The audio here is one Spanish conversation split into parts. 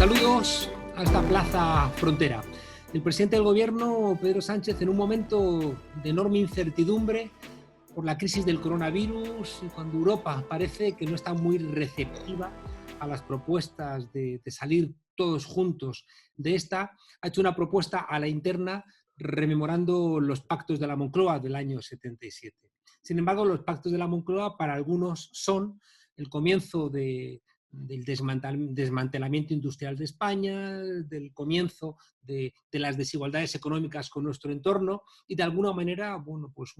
Saludos a esta plaza frontera. El presidente del gobierno, Pedro Sánchez, en un momento de enorme incertidumbre por la crisis del coronavirus y cuando Europa parece que no está muy receptiva a las propuestas de salir todos juntos de esta, ha hecho una propuesta a la interna rememorando los pactos de la Moncloa del año 77. Sin embargo, los pactos de la Moncloa para algunos son el comienzo del desmantelamiento industrial de España, del comienzo de las desigualdades económicas con nuestro entorno y de alguna manera, bueno, pues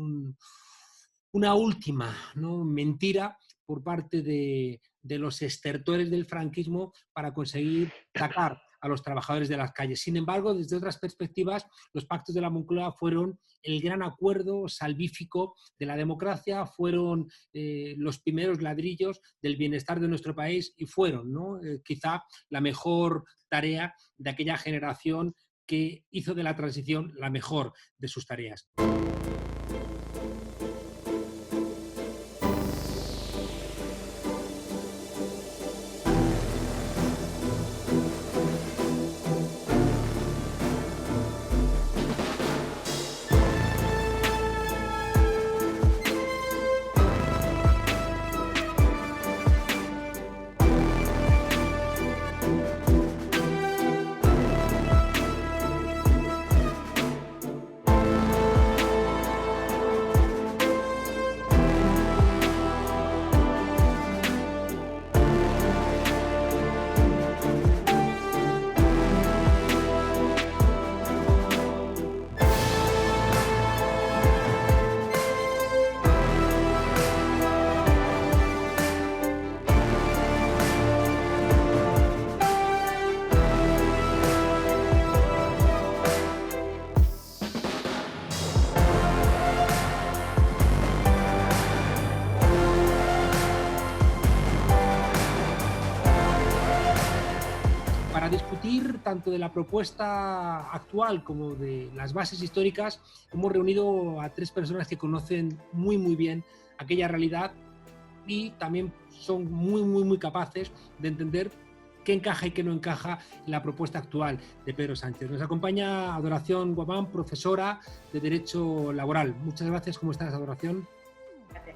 una última, ¿no?, mentira por parte de los estertores del franquismo para conseguir sacar a los trabajadores de las calles. Sin embargo, desde otras perspectivas, los pactos de la Moncloa fueron el gran acuerdo salvífico de la democracia, fueron los primeros ladrillos del bienestar de nuestro país y fueron, ¿no?, quizá la mejor tarea de aquella generación que hizo de la transición la mejor de sus tareas. Para discutir tanto de la propuesta actual como de las bases históricas, hemos reunido a tres personas que conocen muy bien aquella realidad y también son muy capaces de entender qué encaja y qué no encaja en la propuesta actual de Pedro Sánchez. Nos acompaña Adoración Guamán, profesora de Derecho Laboral. Muchas gracias. ¿Cómo estás, Adoración? Gracias.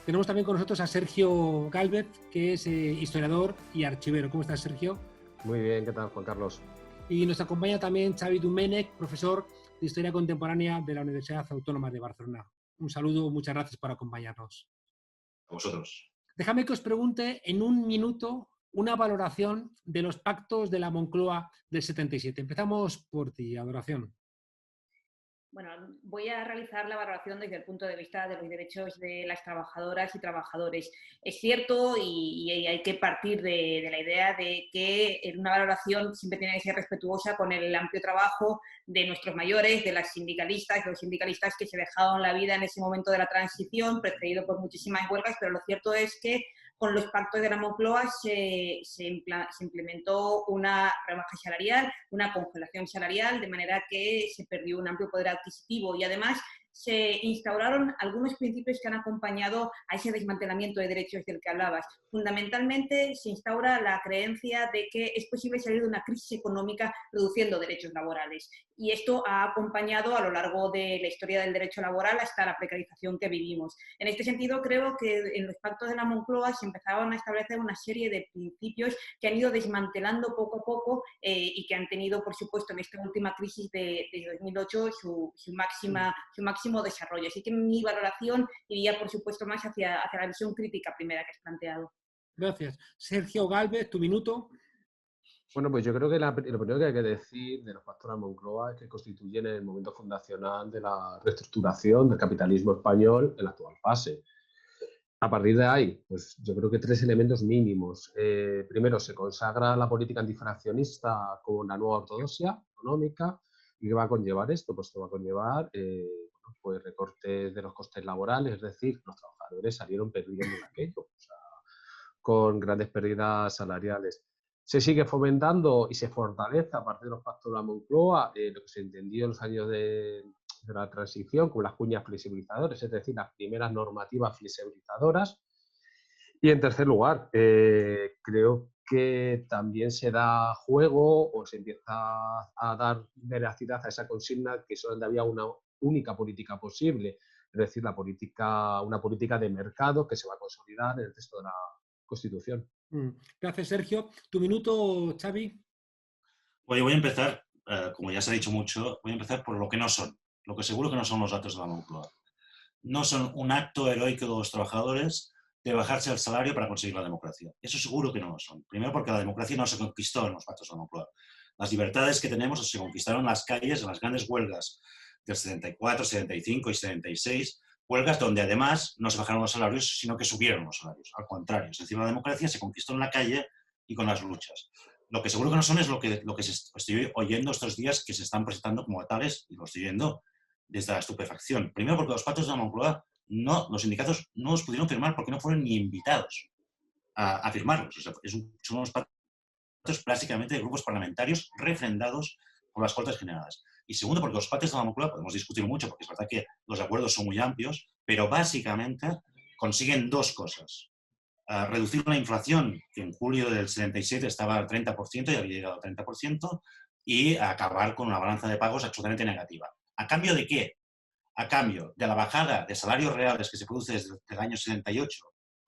Tenemos también con nosotros a Sergio Gálvez, que es historiador y archivero. ¿Cómo estás, Sergio? Muy bien, ¿qué tal, Juan Carlos? Y nos acompaña también Xavi Domènech, profesor de Historia Contemporánea de la Universidad Autónoma de Barcelona. Un saludo, muchas gracias por acompañarnos. A vosotros. Déjame que os pregunte en un minuto una valoración de los pactos de la Moncloa del 77. Empezamos por ti, Adoración. Bueno, voy a realizar la valoración desde el punto de vista de los derechos de las trabajadoras y trabajadores. Es cierto y hay que partir de la idea de que en una valoración siempre tiene que ser respetuosa con el amplio trabajo de nuestros mayores, de las sindicalistas, de los sindicalistas que se dejaron la vida en ese momento de la transición, precedido por muchísimas huelgas, pero lo cierto es que con los pactos de la Moncloa se implementó una rebaja salarial, una congelación salarial, de manera que se perdió un amplio poder adquisitivo y además se instauraron algunos principios que han acompañado a ese desmantelamiento de derechos del que hablabas. Fundamentalmente se instaura la creencia de que es posible salir de una crisis económica reduciendo derechos laborales. Y esto ha acompañado a lo largo de la historia del derecho laboral hasta la precarización que vivimos. En este sentido, creo que en los pactos de la Moncloa se empezaban a establecer una serie de principios que han ido desmantelando poco a poco y que han tenido, por supuesto, en esta última crisis de 2008 su máximo desarrollo. Así que mi valoración iría, por supuesto, más hacia la visión crítica primera que has planteado. Gracias. Sergio Gálvez, tu minuto. Bueno, pues yo creo que lo primero que hay que decir de los pactos de la Moncloa es que constituyen el momento fundacional de la reestructuración del capitalismo español en la actual fase. A partir de ahí, pues yo creo que tres elementos mínimos. Primero, se consagra la política antifraccionista como la nueva ortodoxia económica. ¿Y qué va a conllevar esto? Pues esto va a conllevar pues recortes de los costes laborales, es decir, los trabajadores salieron perdiendo en aquello, o sea, con grandes pérdidas salariales. Se sigue fomentando y se fortalece a partir de los pactos de la Moncloa lo que se entendió en los años de la transición como las cuñas flexibilizadoras, es decir, las primeras normativas flexibilizadoras. Y en tercer lugar, creo que también se da juego o se empieza a dar veracidad a esa consigna que solamente había una única política posible, es decir, una política de mercado que se va a consolidar en el texto de la Constitución. Gracias, Sergio. ¿Tu minuto, Xavi? Oye, voy a empezar, como ya se ha dicho mucho, voy a empezar por lo que no son, lo que seguro que no son los datos de la Moncloa. No son un acto heroico de los trabajadores de bajarse el salario para conseguir la democracia. Eso seguro que no lo son. Primero porque la democracia no se conquistó en los pactos de la Moncloa. Las libertades que tenemos se conquistaron en las calles, en las grandes huelgas del 74, 75 y 76, huelgas donde además no se bajaron los salarios, sino que subieron los salarios. Al contrario, es decir, la democracia se conquistó en la calle y con las luchas. Lo que seguro que no son es lo que estoy oyendo estos días que se están presentando como tales, y lo estoy viendo desde la estupefacción. Primero porque los pactos de la Moncloa, los sindicatos no los pudieron firmar porque no fueron ni invitados a firmarlos. O sea, son unos pactos prácticamente de grupos parlamentarios refrendados por las Cortes Generales. Y segundo, porque los pactos de la Moncloa, podemos discutir mucho, porque es verdad que los acuerdos son muy amplios, pero básicamente consiguen dos cosas. Reducir la inflación, que en julio del 77 estaba al 30% y había llegado al 30%, y acabar con una balanza de pagos absolutamente negativa. ¿A cambio de qué? A cambio de la bajada de salarios reales que se produce desde el año 78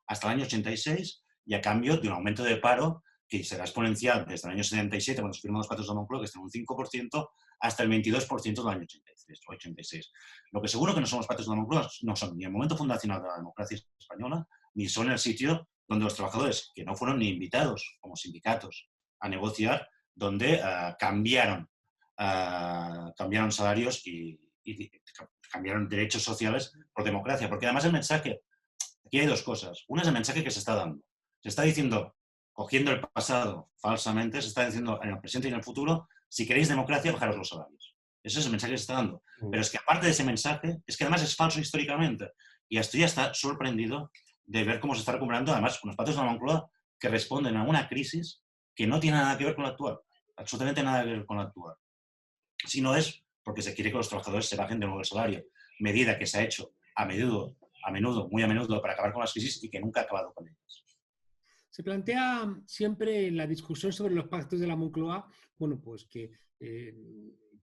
hasta el año 86 y a cambio de un aumento de paro que será exponencial desde el año 77, cuando se firman los pactos de Moncloa, que está en un 5%, hasta el 22% del año 86. Lo que seguro que no son los pactos de Moncloa no son ni el momento fundacional de la democracia española, ni son el sitio donde los trabajadores, que no fueron ni invitados como sindicatos a negociar, donde cambiaron salarios y cambiaron derechos sociales por democracia. Porque además el mensaje, aquí hay dos cosas. Una es el mensaje que se está dando. Se está diciendo, cogiendo el pasado falsamente, se está diciendo en el presente y en el futuro, si queréis democracia, bajaros los salarios. Ese es el mensaje que se está dando. Pero es que aparte de ese mensaje, es que además es falso históricamente. Y estoy hasta sorprendido de ver cómo se está recuperando, además, unos pactos de la Moncloa que responden a una crisis que no tiene nada que ver con la actual. Absolutamente nada que ver con la actual. Si no es porque se quiere que los trabajadores se bajen de nuevo el salario, medida que se ha hecho muy a menudo, para acabar con las crisis y que nunca ha acabado con ellas. Se plantea siempre en la discusión sobre los pactos de la Moncloa, bueno, pues que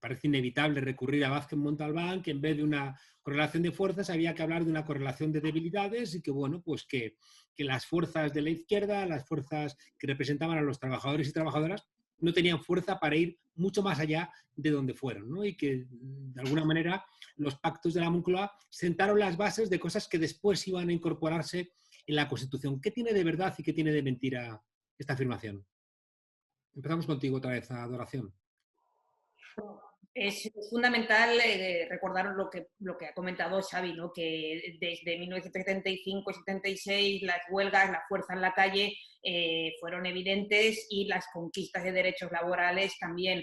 parece inevitable recurrir a Vázquez Montalbán, que en vez de una correlación de fuerzas había que hablar de una correlación de debilidades y que, bueno, pues que las fuerzas de la izquierda, las fuerzas que representaban a los trabajadores y trabajadoras, no tenían fuerza para ir mucho más allá de donde fueron, ¿no? Y que, de alguna manera, los pactos de la Moncloa sentaron las bases de cosas que después iban a incorporarse en la Constitución. ¿Qué tiene de verdad y qué tiene de mentira esta afirmación? Empezamos contigo otra vez, Adoración. Es fundamental recordar lo que ha comentado Xavi, ¿no? Que desde 1975 y 76 las huelgas, la fuerza en la calle fueron evidentes y las conquistas de derechos laborales también.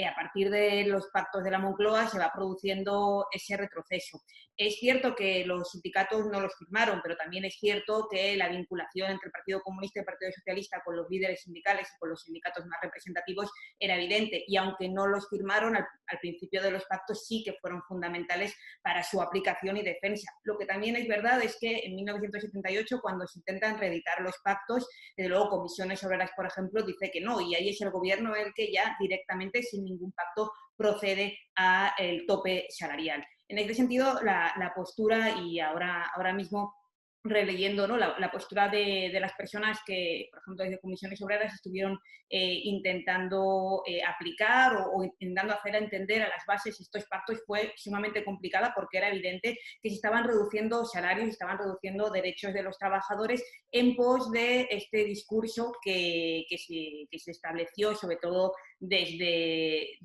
A partir de los pactos de la Moncloa se va produciendo ese retroceso. Es cierto que los sindicatos no los firmaron, pero también es cierto que la vinculación entre el Partido Comunista y el Partido Socialista con los líderes sindicales y con los sindicatos más representativos era evidente. Y aunque no los firmaron, al principio de los pactos sí que fueron fundamentales para su aplicación y defensa. Lo que también es verdad es que en 1978, cuando se intentan reeditar los pactos, desde luego Comisiones Obreras, por ejemplo, dice que no, y ahí es el gobierno el que ya directamente, sin ningún pacto, procede al tope salarial. En este sentido, la postura, y ahora mismo releyendo, ¿no? la postura de las personas que, por ejemplo, desde Comisiones Obreras estuvieron intentando aplicar o intentando hacer entender a las bases estos pactos, fue sumamente complicada porque era evidente que se estaban reduciendo salarios, se estaban reduciendo derechos de los trabajadores en pos de este discurso que se estableció, sobre todo desde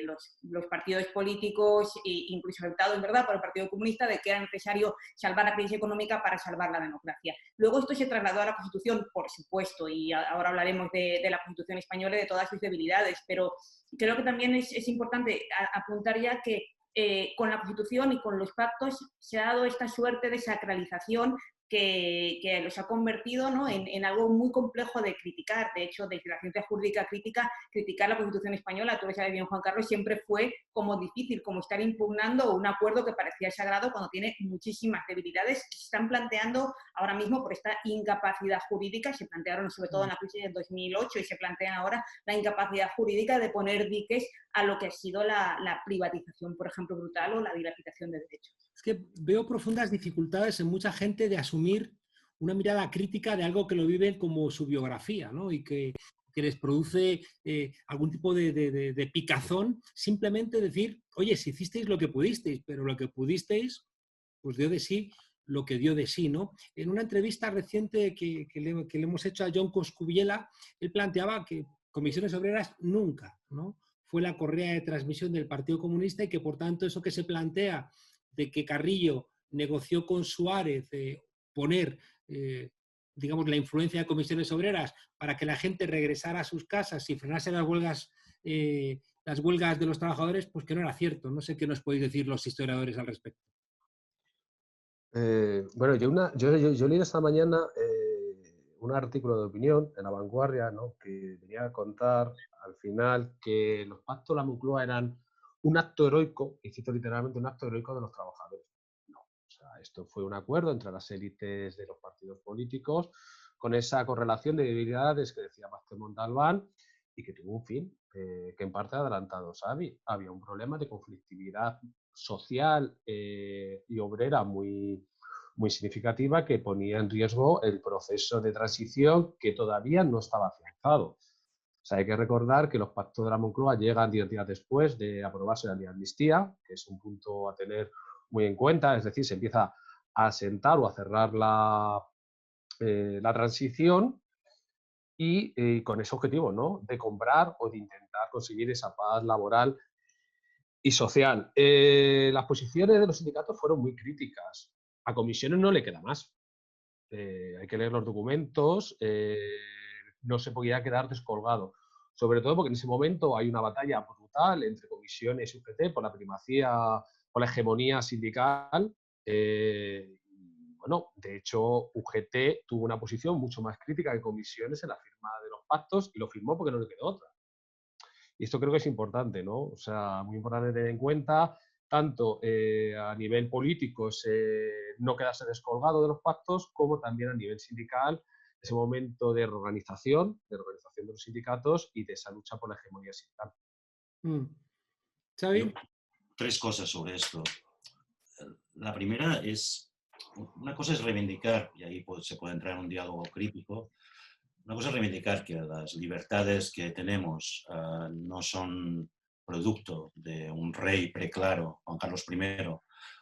los partidos políticos, incluso adoptado en verdad por el Partido Comunista, de que era necesario salvar la crisis económica para salvar la democracia. Luego esto se trasladó a la Constitución, por supuesto, y ahora hablaremos de la Constitución española y de todas sus debilidades, pero creo que también es importante apuntar ya que con la Constitución y con los pactos se ha dado esta suerte de sacralización que los ha convertido, ¿no?, en algo muy complejo de criticar. De hecho, desde la ciencia jurídica crítica, criticar la Constitución española, tú lo sabes bien, Juan Carlos, siempre fue como difícil, como estar impugnando un acuerdo que parecía sagrado cuando tiene muchísimas debilidades que se están planteando ahora mismo por esta incapacidad jurídica. Se plantearon sobre todo en la crisis del 2008 y se plantean ahora la incapacidad jurídica de poner diques a lo que ha sido la privatización, por ejemplo, brutal, o la dilapidación de derechos. Es que veo profundas dificultades en mucha gente de asumir una mirada crítica de algo que lo viven como su biografía, ¿no? Y que les produce algún tipo de picazón, simplemente decir, oye, si hicisteis lo que pudisteis, pero lo que pudisteis, pues dio de sí lo que dio de sí, ¿no? En una entrevista reciente que le hemos hecho a John Coscubiela, él planteaba que Comisiones Obreras nunca, ¿no?, fue la correa de transmisión del Partido Comunista, y que, por tanto, eso que se plantea de que Carrillo negoció con Suárez poner, digamos, la influencia de Comisiones Obreras para que la gente regresara a sus casas y frenase las huelgas de los trabajadores, pues que no era cierto. No sé qué nos podéis decir los historiadores al respecto. Bueno, yo leí esta mañana un artículo de opinión en La Vanguardia, ¿no?, que venía a contar al final que los pactos de la Moncloa eran un acto heroico, y cito literalmente, un acto heroico de los trabajadores. No, o sea, esto fue un acuerdo entre las élites de los partidos políticos, con esa correlación de debilidades que decía Vázquez Montalbán, y que tuvo un fin, que en parte adelantado había un problema de conflictividad social y obrera muy significativa, que ponía en riesgo el proceso de transición, que todavía no estaba afianzado. O sea, hay que recordar que los pactos de la Moncloa llegan 10 días después de aprobarse la ley de amnistía, que es un punto a tener muy en cuenta. Es decir, se empieza a sentar o a cerrar la transición, y con ese objetivo, ¿no?, de comprar o de intentar conseguir esa paz laboral y social. Las posiciones de los sindicatos fueron muy críticas. A Comisiones no le queda más. Hay que leer los documentos, no se podía quedar descolgado. Sobre todo porque en ese momento hay una batalla brutal entre Comisiones y UGT por la primacía, por la hegemonía sindical. Bueno, de hecho, UGT tuvo una posición mucho más crítica que Comisiones en la firma de los pactos, y lo firmó porque no le quedó otra. Y esto creo que es importante, ¿no? O sea, muy importante tener en cuenta, tanto a nivel político, no quedarse descolgado de los pactos, como también a nivel sindical, ese momento de reorganización de los sindicatos y de esa lucha por la hegemonía sindical. ¿Xavi? Tres cosas sobre esto. La primera es, una cosa es reivindicar, y ahí se puede entrar en un diálogo crítico. Una cosa es reivindicar que las libertades que tenemos no son producto de un rey preclaro, Juan Carlos I,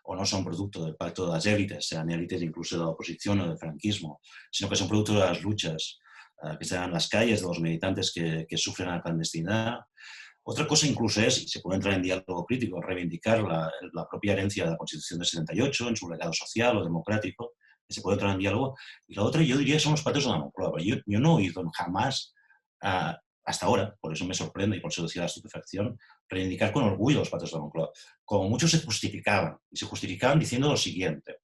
o no son producto del pacto de las élites, sean élites incluso de la oposición o del franquismo, sino que son producto de las luchas que se dan en las calles, de los militantes que sufren la clandestinidad. Otra cosa incluso es, y se puede entrar en diálogo crítico, reivindicar la propia herencia de la Constitución del 78 en su legado social o democrático, que se puede entrar en diálogo. Y la otra, yo diría, son los pactos de la Moncloa. Yo no he oído jamás, hasta ahora, por eso me sorprende y por eso decía la estupefacción, reivindicar con orgullo los pactos de la Moncloa. Como muchos se justificaban, y se justificaban diciendo lo siguiente: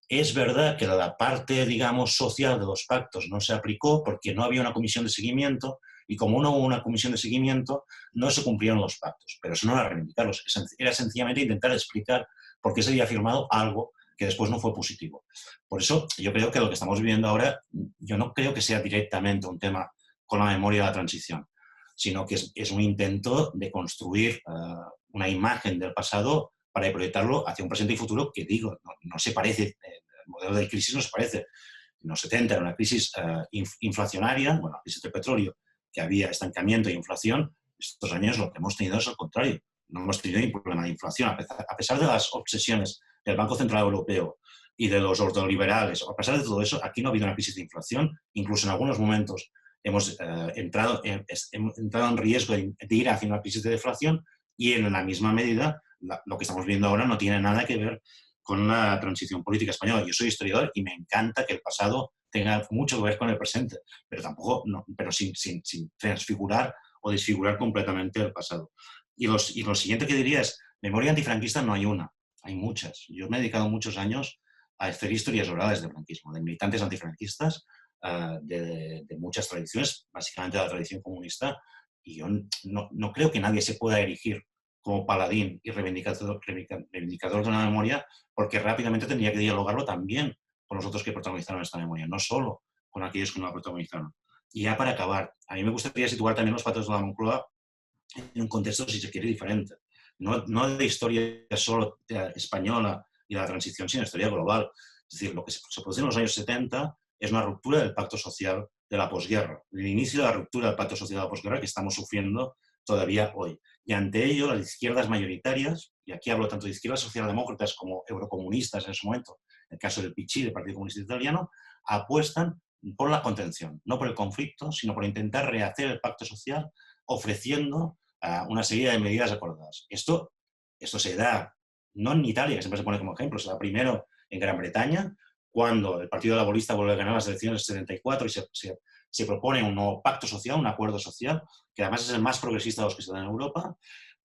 es verdad que la parte, digamos, social de los pactos no se aplicó porque no había una comisión de seguimiento, y como no hubo una comisión de seguimiento, no se cumplieron los pactos. Pero eso no era reivindicarlos, era sencillamente intentar explicar por qué se había firmado algo que después no fue positivo. Por eso yo creo que lo que estamos viviendo ahora, yo no creo que sea directamente un tema con la memoria de la transición, sino que es un intento de construir una imagen del pasado para proyectarlo hacia un presente y futuro que, digo, no se parece, el modelo de crisis no se parece. En los 70 era una crisis inflacionaria, bueno, la crisis del petróleo, que había estancamiento e inflación. Estos años lo que hemos tenido es al contrario. No hemos tenido ningún problema de inflación, a pesar de las obsesiones del Banco Central Europeo y de los ordoliberales. A pesar de todo eso, aquí no ha habido una crisis de inflación. Incluso en algunos momentos hemos entrado en riesgo de ir hacia una crisis de deflación, y en la misma medida lo que estamos viendo ahora no tiene nada que ver con la transición política española. Yo soy historiador y me encanta que el pasado tenga mucho que ver con el presente, pero tampoco, pero sin transfigurar o desfigurar completamente el pasado. Y lo siguiente que diría es, memoria antifranquista no hay una, hay muchas. Yo me he dedicado muchos años a hacer historias orales del franquismo, de militantes antifranquistas de muchas tradiciones, básicamente de la tradición comunista, y yo no creo que nadie se pueda erigir como paladín y reivindicador de una memoria, porque rápidamente tendría que dialogarlo también con los otros que protagonizaron esta memoria, no solo con aquellos que no la protagonizaron. Y ya para acabar, a mí me gustaría situar también los pactos de la Moncloa en un contexto, si se quiere, diferente. No de historia solo española y de la transición, sino de historia global. Es decir, lo que se produce en los años 70 es una ruptura del pacto social de la posguerra, el inicio de la ruptura del pacto social de la posguerra que estamos sufriendo todavía hoy. Y ante ello, las izquierdas mayoritarias, y aquí hablo tanto de izquierdas socialdemócratas como eurocomunistas en ese momento, en el caso del PCI, del Partido Comunista Italiano, apuestan por la contención, no por el conflicto, sino por intentar rehacer el pacto social ofreciendo una serie de medidas acordadas. Esto se da no en Italia, que siempre se pone como ejemplo, se da primero en Gran Bretaña, cuando el Partido Laborista vuelve a ganar las elecciones del 74 y se propone un nuevo pacto social, un acuerdo social, que además es el más progresista de los que se dan en Europa,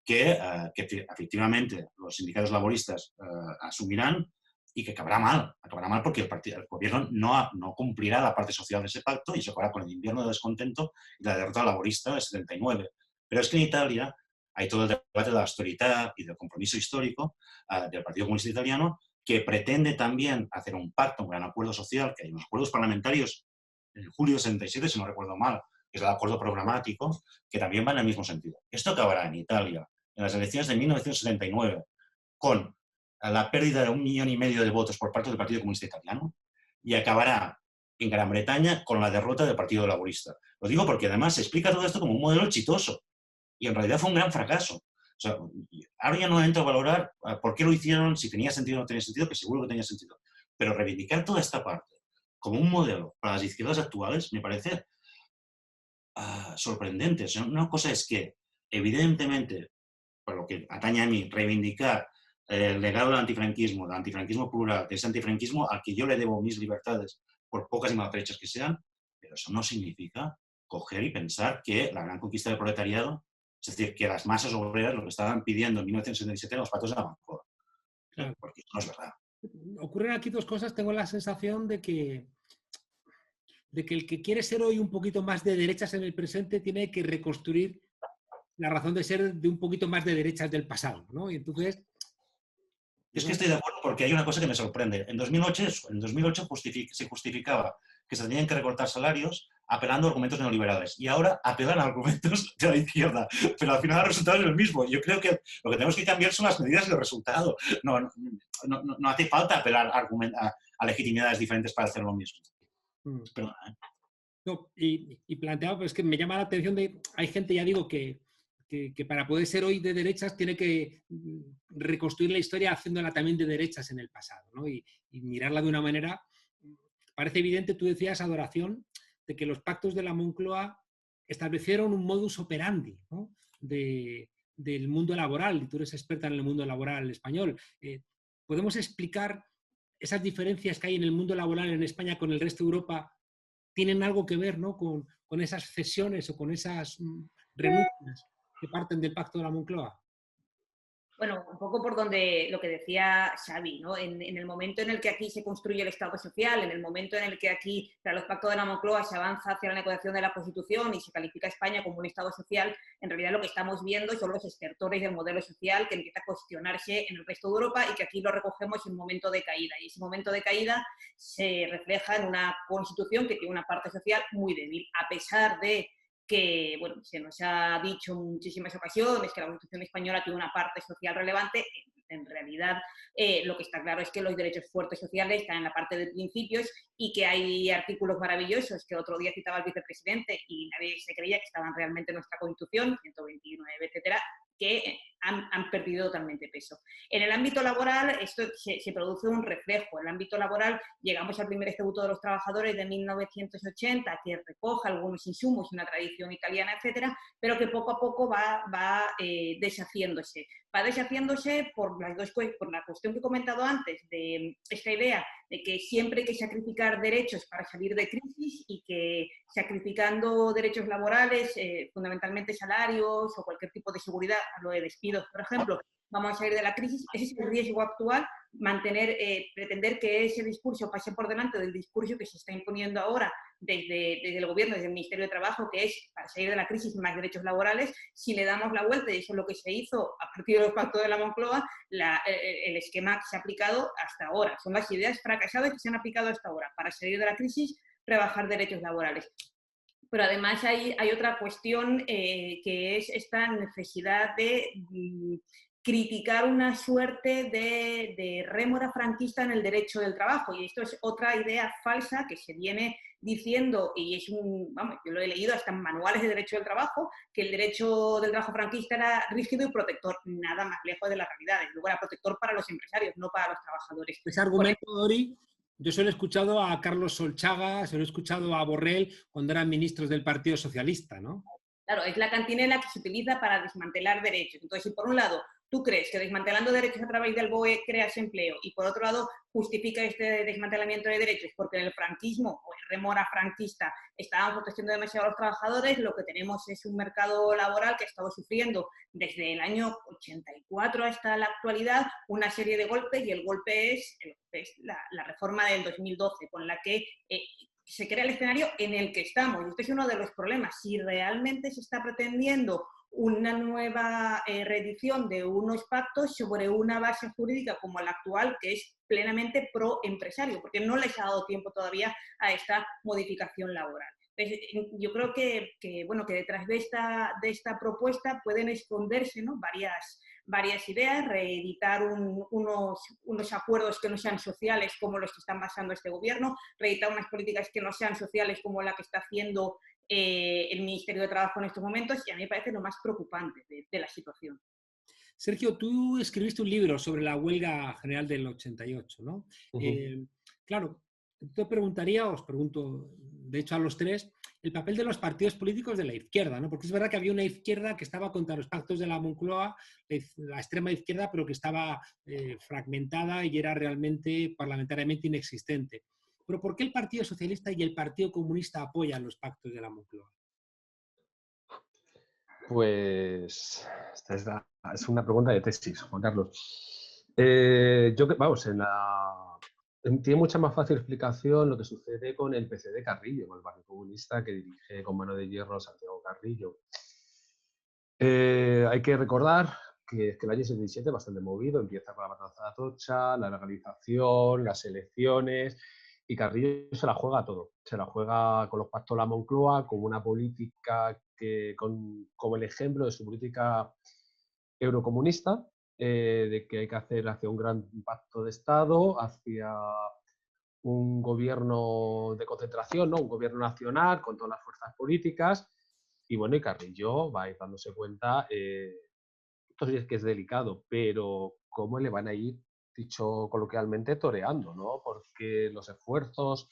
que efectivamente los sindicatos laboristas asumirán y que acabará mal porque el gobierno no cumplirá la parte social de ese pacto y se acabará con el invierno de descontento y la derrota laborista del 79. Pero es que en Italia hay todo el debate de la austeridad y del compromiso histórico del Partido Comunista Italiano, que pretende también hacer un pacto, un gran acuerdo social, que hay unos acuerdos parlamentarios en julio de 67, si no recuerdo mal, que es el acuerdo programático, que también va en el mismo sentido. Esto acabará en Italia, en las elecciones de 1979, con la pérdida de 1,5 millones de votos por parte del Partido Comunista Italiano, y acabará en Gran Bretaña con la derrota del Partido Laborista. Lo digo porque además se explica todo esto como un modelo exitoso, y en realidad fue un gran fracaso. O sea, ahora ya no entro a valorar por qué lo hicieron, si tenía sentido o no tenía sentido, que seguro que tenía sentido. Pero reivindicar toda esta parte como un modelo para las izquierdas actuales me parece sorprendente. O sea, una cosa es que, evidentemente, por lo que atañe a mí, reivindicar el legado del antifranquismo plural, de ese antifranquismo al que yo le debo mis libertades, por pocas y maltrechas que sean, pero eso no significa coger y pensar que la gran conquista del proletariado, es decir, que las masas obreras lo que estaban pidiendo en 1977 eran los pactos de la Moncloa. Claro. Porque eso no es verdad. Ocurren aquí dos cosas. Tengo la sensación de que el que quiere ser hoy un poquito más de derechas en el presente tiene que reconstruir la razón de ser de un poquito más de derechas del pasado, ¿no? Y entonces... Es que estoy de acuerdo porque hay una cosa que me sorprende. En 2008 se justificaba que se tenían que recortar salarios apelando a argumentos neoliberales y ahora apelan a argumentos de la izquierda, pero al final el resultado es el mismo. Yo creo que lo que tenemos que cambiar son las medidas y el resultado. No hace falta apelar a legitimidades diferentes para hacer lo mismo. Perdona, ¿eh? No, y planteaba, pues que me llama la atención de, hay gente, ya digo, que para poder ser hoy de derechas tiene que reconstruir la historia haciéndola también de derechas en el pasado, ¿no? Y mirarla de una manera, parece evidente, tú decías, Adoración, de que los pactos de la Moncloa establecieron un modus operandi, ¿no? del mundo laboral, y tú eres experta en el mundo laboral español. ¿Podemos explicar esas diferencias que hay en el mundo laboral en España con el resto de Europa? ¿Tienen algo que ver, ¿no? con esas cesiones o con esas renuncias que parten del pacto de la Moncloa? Bueno, un poco por donde lo que decía Xavi, ¿no? En el momento en el que aquí se construye el Estado social, en el momento en el que aquí, tras los pactos de la Moncloa, se avanza hacia la negociación de la Constitución y se califica a España como un Estado social, en realidad lo que estamos viendo son los estertores del modelo social que empieza a cuestionarse en el resto de Europa y que aquí lo recogemos en un momento de caída. Y ese momento de caída se refleja en una Constitución que tiene una parte social muy débil, a pesar de que, bueno, se nos ha dicho en muchísimas ocasiones que la Constitución española tiene una parte social relevante. En realidad, lo que está claro es que los derechos fuertes sociales están en la parte de principios y que hay artículos maravillosos que otro día citaba el vicepresidente y nadie se creía que estaban realmente en nuestra Constitución, 129, etcétera, que han perdido totalmente peso. En el ámbito laboral, esto se produce un reflejo. En el ámbito laboral, llegamos al primer Estatuto de los Trabajadores de 1980, que recoge algunos insumos, una tradición italiana, etcétera, pero que poco a poco va deshaciéndose. Va deshaciéndose por la cuestión que he comentado antes, de esta idea de que siempre hay que sacrificar derechos para salir de crisis y que sacrificando derechos laborales, fundamentalmente salarios o cualquier tipo de seguridad, hablo de despidos, por ejemplo, vamos a salir de la crisis. Ese es el riesgo actual, pretender que ese discurso pase por delante del discurso que se está imponiendo ahora desde el gobierno, desde el Ministerio de Trabajo, que es para salir de la crisis más derechos laborales. Si le damos la vuelta, y eso es lo que se hizo a partir de los pactos de la Moncloa, el esquema que se ha aplicado hasta ahora. Son las ideas fracasadas que se han aplicado hasta ahora. Para salir de la crisis, rebajar derechos laborales. Pero además hay otra cuestión que es esta necesidad de criticar una suerte de rémora franquista en el derecho del trabajo. Y esto es otra idea falsa que se viene diciendo, y es yo lo he leído hasta en manuales de derecho del trabajo, que el derecho del trabajo franquista era rígido y protector. Nada más lejos de la realidad. Luego era protector para los empresarios, no para los trabajadores. Ese argumento, Dori, yo se lo he escuchado a Carlos Solchaga, se lo he escuchado a Borrell cuando eran ministros del Partido Socialista, ¿no? Claro, es la cantinela que se utiliza para desmantelar derechos. Entonces, si por un lado tú crees que desmantelando derechos a través del BOE creas empleo y por otro lado justifica este desmantelamiento de derechos porque en el franquismo o en remora franquista estaban protegiendo demasiado a los trabajadores, lo que tenemos es un mercado laboral que ha estado sufriendo desde el año 84 hasta la actualidad una serie de golpes, y el golpe es la reforma del 2012, con la que se crea el escenario en el que estamos. Y este es uno de los problemas. Si realmente se está pretendiendo una nueva reedición de unos pactos sobre una base jurídica como la actual, que es plenamente pro-empresario, porque no les ha dado tiempo todavía a esta modificación laboral. Entonces, yo creo que detrás de esta propuesta pueden esconderse, ¿no?, varias ideas, reeditar unos acuerdos que no sean sociales como los que están basando este gobierno, reeditar unas políticas que no sean sociales como la que está haciendo el Ministerio de Trabajo en estos momentos, y a mí me parece lo más preocupante de la situación. Sergio, tú escribiste un libro sobre la huelga general del 88, ¿no? Claro, te preguntaría, os pregunto, de hecho a los tres, el papel de los partidos políticos de la izquierda, ¿no? Porque es verdad que había una izquierda que estaba contra los pactos de la Moncloa, la extrema izquierda, pero que estaba fragmentada y era realmente parlamentariamente inexistente. Pero ¿por qué el Partido Socialista y el Partido Comunista apoyan los pactos de la Moncloa? Pues esta es una pregunta de tesis, Juan Carlos. Tiene mucha más fácil explicación lo que sucede con el PCD Carrillo, con el Partido Comunista que dirige con mano de hierro Santiago Carrillo. Hay que recordar que el año 77 es bastante movido, empieza con la matanza de Atocha, la legalización, las elecciones, y Carrillo se la juega todo. Se la juega con los pactos de la Moncloa, como una política como el ejemplo de su política eurocomunista, de que hay que hacer hacia un gran pacto de Estado, hacia un gobierno de concentración, ¿no? Un gobierno nacional con todas las fuerzas políticas. Y bueno, y Carrillo va a ir dándose cuenta, esto sí es que es delicado, pero cómo le van a ir, dicho coloquialmente, toreando, ¿no? Porque los esfuerzos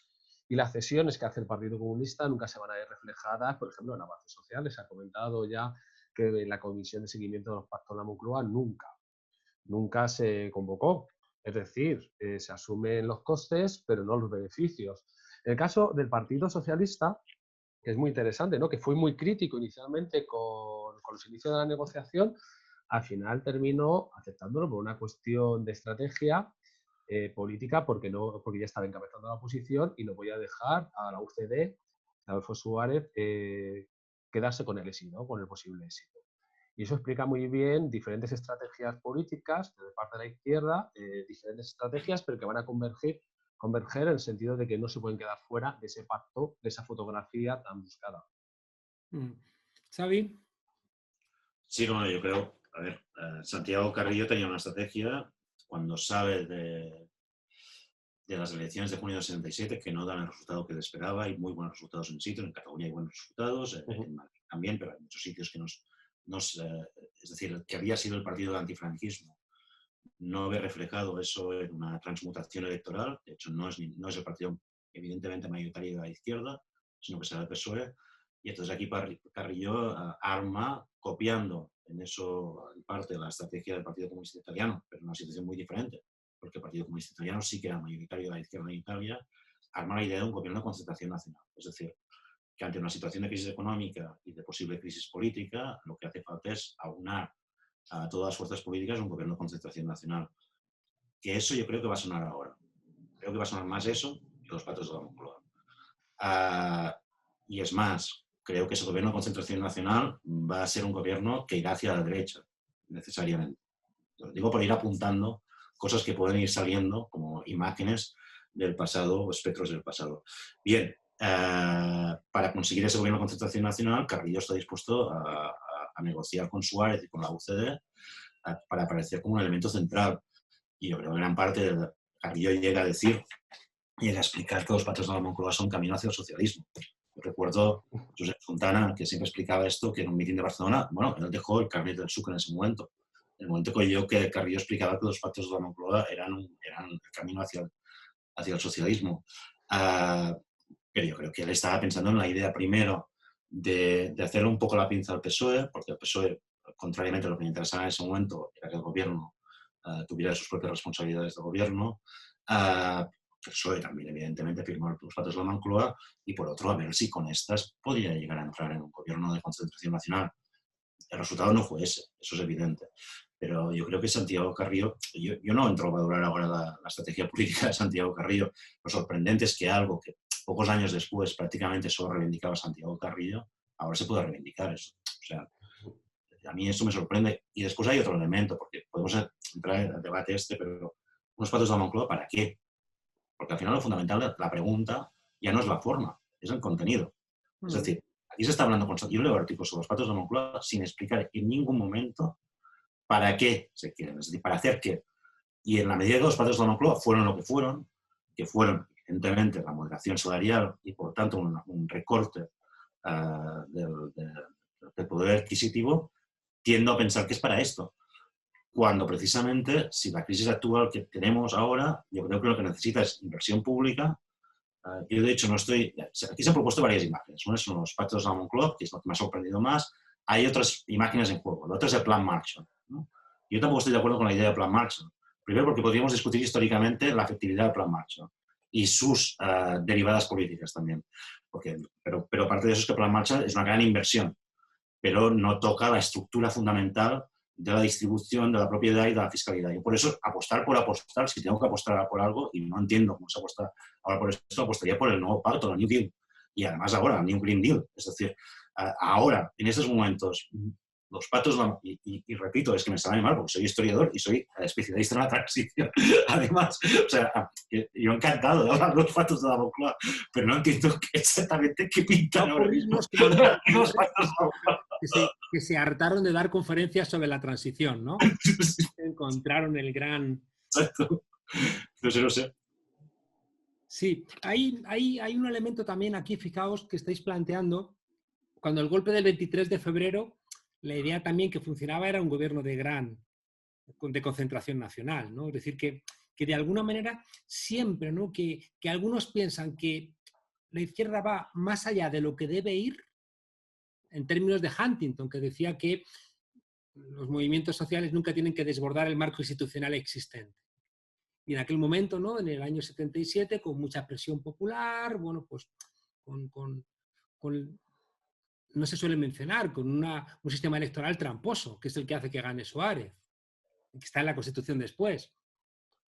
y las cesiones que hace el Partido Comunista nunca se van a ver reflejadas, por ejemplo, en avances sociales. Se ha comentado ya que en la Comisión de Seguimiento de los Pactos de la Moncloa nunca se convocó. Es decir, se asumen los costes, pero no los beneficios. En el caso del Partido Socialista, que es muy interesante, ¿no?, que fue muy crítico inicialmente con los inicios de la negociación, al final terminó aceptándolo por una cuestión de estrategia política, porque ya estaba encabezando la oposición y no voy a dejar a la UCD, a Adolfo Suárez, quedarse con el éxito, ¿no?, con el posible éxito. Y eso explica muy bien diferentes estrategias políticas de parte de la izquierda, diferentes estrategias, pero que van a converger en el sentido de que no se pueden quedar fuera de ese pacto, de esa fotografía tan buscada. ¿Xavi? Sí, no, yo creo, a ver, Santiago Carrillo tenía una estrategia cuando sabe de las elecciones de junio del 77 que no dan el resultado que él esperaba. Hay muy buenos resultados en sitios, en Cataluña hay buenos resultados, en Madrid también, pero hay muchos sitios que es decir, que había sido el partido del antifranquismo. No ve reflejado eso en una transmutación electoral. De hecho, no es el partido evidentemente mayoritario de la izquierda, sino que será el PSOE. Y entonces aquí Carrillo arma, copiando en eso en parte la estrategia del Partido Comunista Italiano, pero en una situación muy diferente, porque el Partido Comunista Italiano sí que era mayoritario de la izquierda en Italia, arma la idea de un gobierno de concentración nacional. Es decir, que ante una situación de crisis económica y de posible crisis política, lo que hace falta es aunar a todas las fuerzas políticas un gobierno de concentración nacional. Que eso yo creo que va a sonar ahora. Creo que va a sonar más eso que los pactos de la Moncloa. Y es más, creo que ese gobierno de concentración nacional va a ser un gobierno que irá hacia la derecha, necesariamente. Lo digo por ir apuntando cosas que pueden ir saliendo como imágenes del pasado o espectros del pasado. Bien, para conseguir ese gobierno de concentración nacional, Carrillo está dispuesto a negociar con Suárez y con la UCD para aparecer como un elemento central. Y yo creo que gran parte de Carrillo llega a decir, llega a explicar que los pactos de la Moncloa son camino hacia el socialismo. Yo recuerdo a Josep Fontana, que siempre explicaba esto, que en un mitin de Barcelona, bueno, él dejó el carnet del Sucre en ese momento. En el momento que Carrillo explicaba que los pactos de la Moncloa eran el camino hacia el socialismo. Pero yo creo que él estaba pensando en la idea primero de hacerle un poco la pinza al PSOE, porque el PSOE, contrariamente a lo que me interesaba en ese momento, era que el gobierno tuviera sus propias responsabilidades de gobierno. El PSOE también, evidentemente, firmó los pactos de la Moncloa, y por otro, a ver si con estas podía llegar a entrar en un gobierno de concentración nacional. El resultado no fue ese, eso es evidente. Pero yo creo que Santiago Carrillo, yo no entro a valorar ahora la estrategia política de Santiago Carrillo. Lo sorprendente es que algo que pocos años después prácticamente solo reivindicaba Santiago Carrillo, ahora se puede reivindicar eso. O sea, a mí eso me sorprende. Y después hay otro elemento, porque podemos entrar en el debate pero unos pactos de la Moncloa, ¿para qué? Porque al final lo fundamental de la pregunta ya no es la forma, es el contenido. Es decir, aquí se está hablando yo leo artículos sobre los pactos de la Moncloa sin explicar en ningún momento para qué se quieren, es decir, para hacer qué. Y en la medida que los pactos de la Moncloa fueron lo que fueron, evidentemente, la moderación salarial y, por tanto, un recorte del poder adquisitivo, tiendo a pensar que es para esto. Cuando precisamente, si la crisis actual que tenemos ahora, yo creo que lo que necesita es inversión pública. Yo, de hecho, no estoy... Aquí se han propuesto varias imágenes. Una son los pactos de la Moncloa, que es lo que me ha sorprendido más. Hay otras imágenes en juego. La otra es el Plan Marshall, ¿no? Yo tampoco estoy de acuerdo con la idea del Plan Marshall. Primero, porque podríamos discutir históricamente la efectividad del Plan Marshall y sus derivadas políticas también. Pero aparte de eso es que el Plan Marshall es una gran inversión, pero no toca la estructura fundamental de la distribución de la propiedad y de la fiscalidad. Y por eso, apostar por apostar, si tengo que apostar por algo, y no entiendo cómo se apuesta ahora por esto, apostaría por el nuevo pacto, el New Deal. Y además ahora, el New Green Deal. Es decir, ahora, en estos momentos, los pactos, y repito, es que me sale mal porque soy historiador y soy especialista en la transición. Además, o sea, yo encantado de hablar de los pactos de la Moncloa, pero no entiendo exactamente qué pintan ahora mismo los pactos de la Moncloa. Que se hartaron de dar conferencias sobre la transición, ¿no? Encontraron el gran... Exacto. Entonces, no sé. Sí, hay un elemento también aquí, fijaos, que estáis planteando. Cuando el golpe del 23 de febrero, la idea también que funcionaba era un gobierno de concentración nacional, ¿no? Es decir, que de alguna manera siempre, ¿no? Que algunos piensan que la izquierda va más allá de lo que debe ir, en términos de Huntington, que decía que los movimientos sociales nunca tienen que desbordar el marco institucional existente. Y en aquel momento, ¿no? En el año 77, con mucha presión popular, bueno, pues no se suele mencionar, con un sistema electoral tramposo, que es el que hace que gane Suárez, que está en la Constitución después,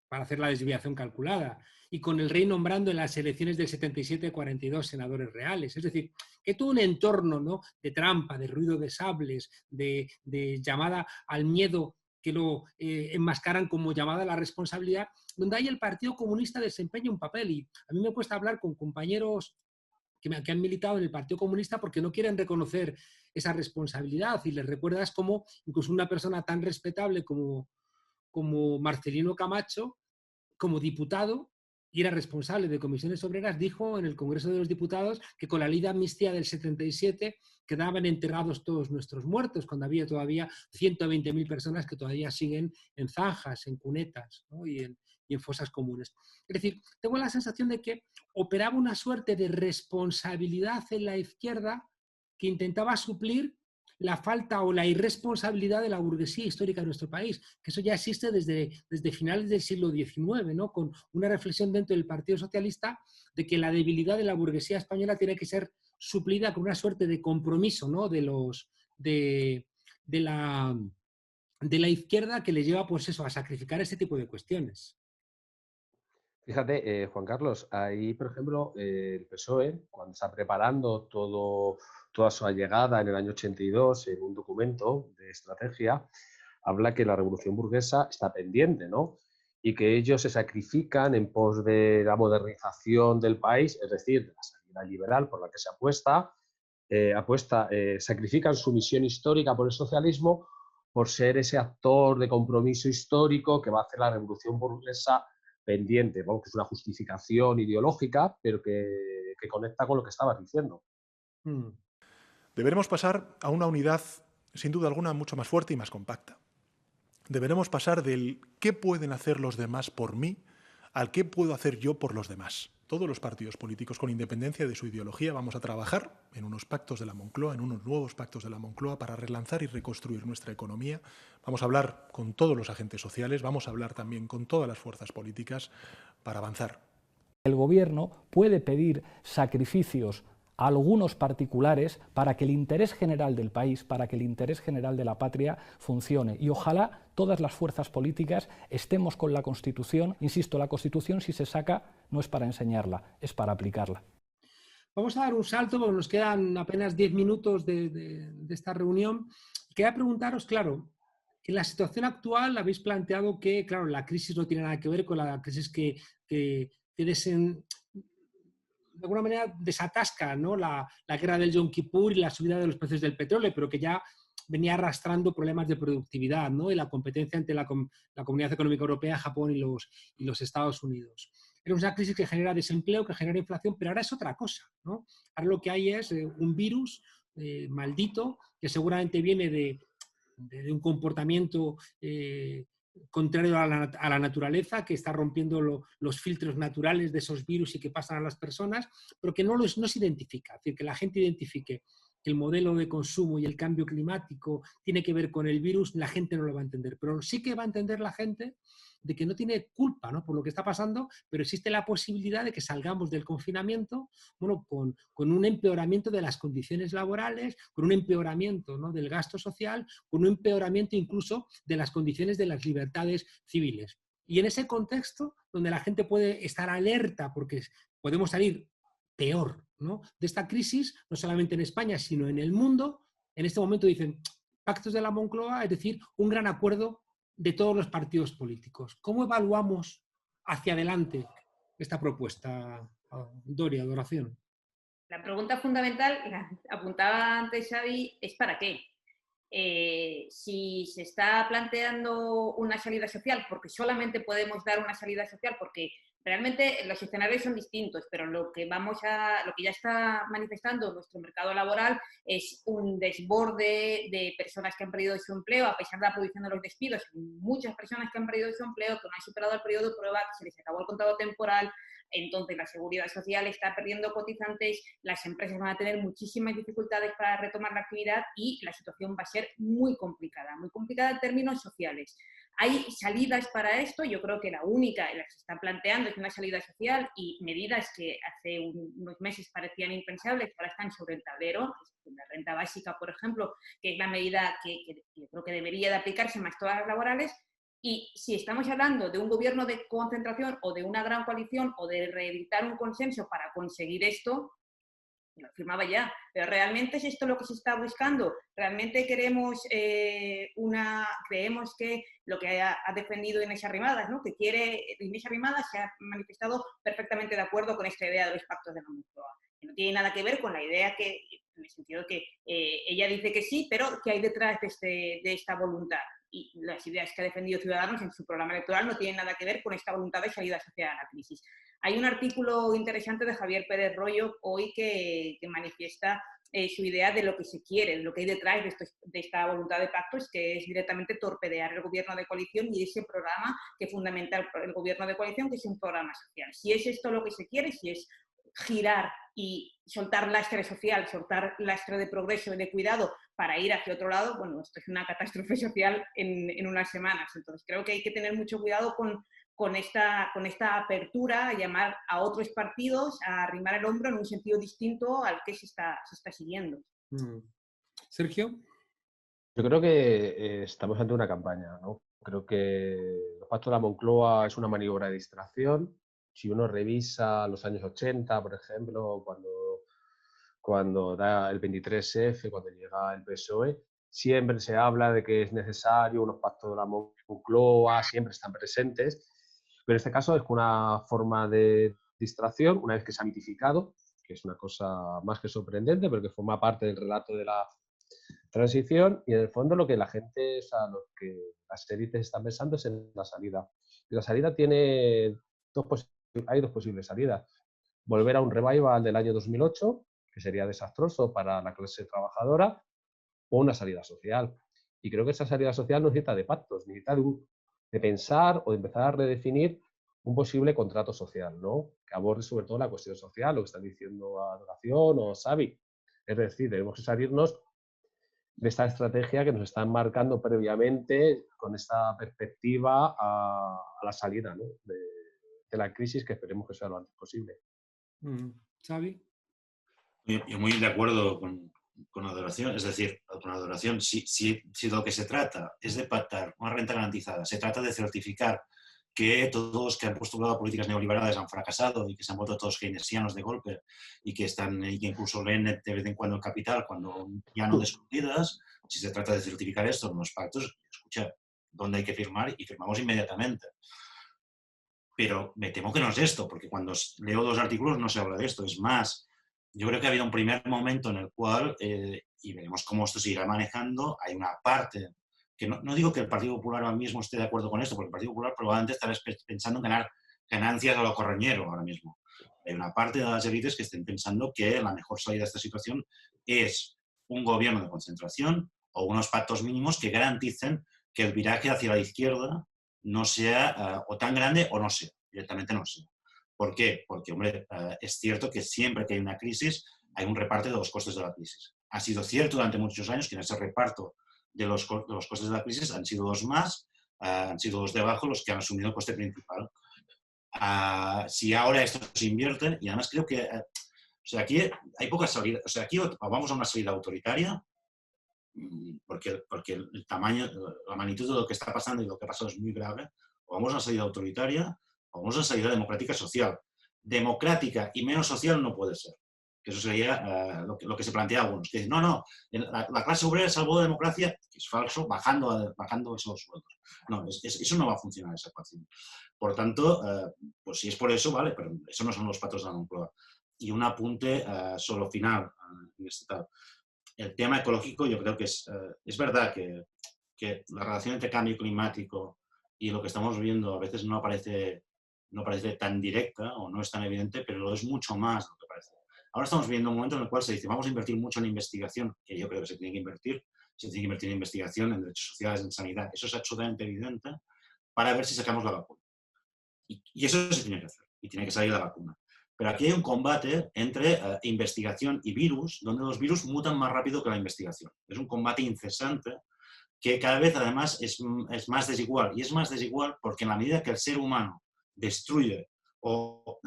para hacer la desviación calculada, y con el rey nombrando en las elecciones del 77 42 senadores reales. Es decir, que todo un entorno, ¿no? De trampa, de ruido de sables, de llamada al miedo, que lo enmascaran como llamada a la responsabilidad, donde ahí el Partido Comunista desempeña un papel. Y a mí me cuesta hablar con compañeros que han militado en el Partido Comunista porque no quieren reconocer esa responsabilidad, y les recuerdas como incluso una persona tan respetable como Marcelino Camacho, como diputado, y era responsable de comisiones obreras, dijo en el Congreso de los Diputados que con la ley de amnistía del 77 quedaban enterrados todos nuestros muertos, cuando había todavía 120.000 personas que todavía siguen en zanjas, en cunetas, ¿no? y en fosas comunes. Es decir, tengo la sensación de que operaba una suerte de responsabilidad en la izquierda que intentaba suplir la falta o la irresponsabilidad de la burguesía histórica de nuestro país, que eso ya existe desde finales del siglo XIX, ¿no? Con una reflexión dentro del Partido Socialista de que la debilidad de la burguesía española tiene que ser suplida con una suerte de compromiso, ¿no? de de la izquierda que les lleva, pues eso, a sacrificar este tipo de cuestiones. Fíjate, Juan Carlos, ahí, por ejemplo, el PSOE, cuando está preparando toda su llegada en el año 82 en un documento de estrategia, habla que la revolución burguesa está pendiente, ¿no? Y que ellos se sacrifican en pos de la modernización del país, es decir, de la salida liberal por la que se sacrifican su misión histórica por el socialismo por ser ese actor de compromiso histórico que va a hacer la revolución burguesa pendiente. Vamos, que es una justificación ideológica, pero que conecta con lo que estabas diciendo. Deberemos pasar a una unidad, sin duda alguna, mucho más fuerte y más compacta. Deberemos pasar del ¿qué pueden hacer los demás por mí? Al ¿qué puedo hacer yo por los demás? Todos los partidos políticos, con independencia de su ideología, vamos a trabajar en unos pactos de la Moncloa, en unos nuevos pactos de la Moncloa para relanzar y reconstruir nuestra economía. Vamos a hablar con todos los agentes sociales, vamos a hablar también con todas las fuerzas políticas para avanzar. El gobierno puede pedir sacrificios a algunos particulares para que el interés general del país, para que el interés general de la patria funcione. Y ojalá todas las fuerzas políticas estemos con la Constitución. Insisto, la Constitución, si se saca, no es para enseñarla, es para aplicarla. Vamos a dar un salto, porque nos quedan apenas 10 minutos de esta reunión. Quería preguntaros, claro, en la situación actual habéis planteado que, claro, la crisis no tiene nada que ver con la crisis de alguna manera desatasca, ¿no? la guerra del Yom Kippur y la subida de los precios del petróleo, pero que ya venía arrastrando problemas de productividad, ¿no? Y la competencia entre la Comunidad Económica Europea, Japón y los Estados Unidos. Era una crisis que genera desempleo, que genera inflación, pero ahora es otra cosa, ¿no? Ahora lo que hay es un virus maldito que seguramente viene de un comportamiento contrario a la naturaleza, que está rompiendo los filtros naturales de esos virus y que pasan a las personas, pero que no se identifica. Es decir, que la gente identifique que el modelo de consumo y el cambio climático tiene que ver con el virus, la gente no lo va a entender. Pero sí que va a entender la gente de que no tiene culpa, ¿no?, por lo que está pasando, pero existe la posibilidad de que salgamos del confinamiento, bueno, con un empeoramiento de las condiciones laborales, con un empeoramiento, ¿no?, del gasto social, con un empeoramiento incluso de las condiciones de las libertades civiles. Y en ese contexto, donde la gente puede estar alerta porque podemos salir peor, ¿no?, de esta crisis, no solamente en España, sino en el mundo, en este momento dicen pactos de la Moncloa, es decir, un gran acuerdo de todos los partidos políticos. ¿Cómo evaluamos hacia adelante esta propuesta, Doria, Adoración? La pregunta fundamental, la apuntaba antes Xavi, es ¿para qué? Si se está planteando una salida social, porque solamente podemos dar una salida social, porque realmente los escenarios son distintos, pero lo que ya está manifestando nuestro mercado laboral es un desborde de personas que han perdido su empleo, a pesar de la producción de los despidos. Muchas personas que han perdido su empleo, que no han superado el periodo de prueba, que se les acabó el contrato temporal. Entonces la seguridad social está perdiendo cotizantes, las empresas van a tener muchísimas dificultades para retomar la actividad y la situación va a ser muy complicada en términos sociales. ¿Hay salidas para esto? Yo creo que la única en la que se está planteando es una salida social y medidas que hace unos meses parecían impensables, ahora están sobre el tablero. La renta básica, por ejemplo, que es la medida que yo creo que debería de aplicarse más todas las laborales. Y si estamos hablando de un gobierno de concentración o de una gran coalición o de reeditar un consenso para conseguir esto, lo firmaba ya. Pero ¿realmente es esto lo que se está buscando? ¿Realmente creemos que lo que ha defendido Inés Arrimadas, ¿no?, que quiere, Inés Arrimadas se ha manifestado perfectamente de acuerdo con esta idea de los pactos de la Moncloa, que no tiene nada que ver con la idea que, en el sentido que ella dice que sí, pero que hay detrás de esta voluntad. Y las ideas que ha defendido Ciudadanos en su programa electoral no tienen nada que ver con esta voluntad de salida social a la crisis. Hay un artículo interesante de Javier Pérez Royo hoy que manifiesta su idea de lo que se quiere, de lo que hay detrás de esta voluntad de pactos, que es directamente torpedear el gobierno de coalición y ese programa que fundamenta el gobierno de coalición, que es un programa social. Si es esto lo que se quiere, si es girar y soltar lastre social, soltar lastre de progreso y de cuidado para ir hacia otro lado, bueno, esto es una catástrofe social en unas semanas. Entonces creo que hay que tener mucho cuidado con esta apertura, a llamar a otros partidos a arrimar el hombro en un sentido distinto al que se está siguiendo. Sergio. Yo creo que estamos ante una campaña, ¿no? Creo que los pactos de la Moncloa es una maniobra de distracción. Si uno revisa los años 80, por ejemplo, cuando da el 23F, cuando llega el PSOE, siempre se habla de que es necesario unos pactos de la Moncloa, siempre están presentes, pero en este caso es una forma de distracción, una vez que se ha mitificado, que es una cosa más que sorprendente, pero que forma parte del relato de la transición, y en el fondo lo que la gente, o sea, lo que las élites están pensando es en la salida. Y la salida tiene hay dos posibles salidas. Volver a un revival del año 2008, que sería desastroso para la clase trabajadora, o una salida social. Y creo que esa salida social no necesita de pactos, necesita de pensar o de empezar a redefinir un posible contrato social, ¿no? Que aborde sobre todo la cuestión social, lo que están diciendo Adoración o Xavi. Es decir, tenemos que salirnos de esta estrategia que nos están marcando previamente con esta perspectiva a la salida, ¿no? de la crisis, que esperemos que sea lo antes posible. ¿Xavi? Yo muy de acuerdo con Adoración, es decir, con Adoración, si lo que se trata es de pactar una renta garantizada, se trata de certificar que todos los que han postulado políticas neoliberales han fracasado y que se han vuelto todos keynesianos de golpe y que incluso leen de vez en cuando el Capital cuando ya no descubiertas, si se trata de certificar esto en los pactos, escucha, ¿dónde hay que firmar? Y firmamos inmediatamente. Pero me temo que no es esto, porque cuando leo los artículos no se habla de esto. Es más, yo creo que ha habido un primer momento en el cual, y veremos cómo esto se irá manejando, hay una parte que no digo que el Partido Popular ahora mismo esté de acuerdo con esto, porque el Partido Popular probablemente estará pensando en ganar ganancias a lo correñero ahora mismo. Hay una parte de las élites que estén pensando que la mejor salida de esta situación es un gobierno de concentración o unos pactos mínimos que garanticen que el viraje hacia la izquierda no sea o tan grande o no sea, directamente no sea. ¿Por qué? Porque, hombre, es cierto que siempre que hay una crisis hay un reparto de los costes de la crisis. Ha sido cierto durante muchos años que en ese reparto de los costes de la crisis han sido los más, han sido los de abajo los que han asumido el coste principal. Si ahora esto se invierte, y además creo que, o sea, aquí hay pocas salidas, o sea, aquí vamos a una salida autoritaria, porque el tamaño, la magnitud de lo que está pasando y lo que ha pasado es muy grave, o vamos a una salida autoritaria, o vamos a una salida democrática social. Democrática y menos social no puede ser. Que eso sería lo que se plantea a algunos, que dicen, no, la clase obrera salvó la democracia, que es falso, bajando esos sueldos. No, eso no va a funcionar, esa ecuación. Por tanto, pues si es por eso, vale, pero eso no son los pactos de la Moncloa. Y un apunte solo final en este tal. El tema ecológico, yo creo que es verdad que la relación entre cambio climático y lo que estamos viendo a veces no parece tan directa o no es tan evidente, pero lo es mucho más lo que parece. Ahora estamos viendo un momento en el cual se dice vamos a invertir mucho en investigación, que yo creo que se tiene que invertir en investigación, en derechos sociales, en sanidad. Eso es absolutamente evidente para ver si sacamos la vacuna. Y eso se tiene que hacer, y tiene que salir la vacuna. Pero aquí hay un combate entre investigación y virus, donde los virus mutan más rápido que la investigación. Es un combate incesante que cada vez además es más desigual. Y es más desigual porque en la medida que el ser humano destruye o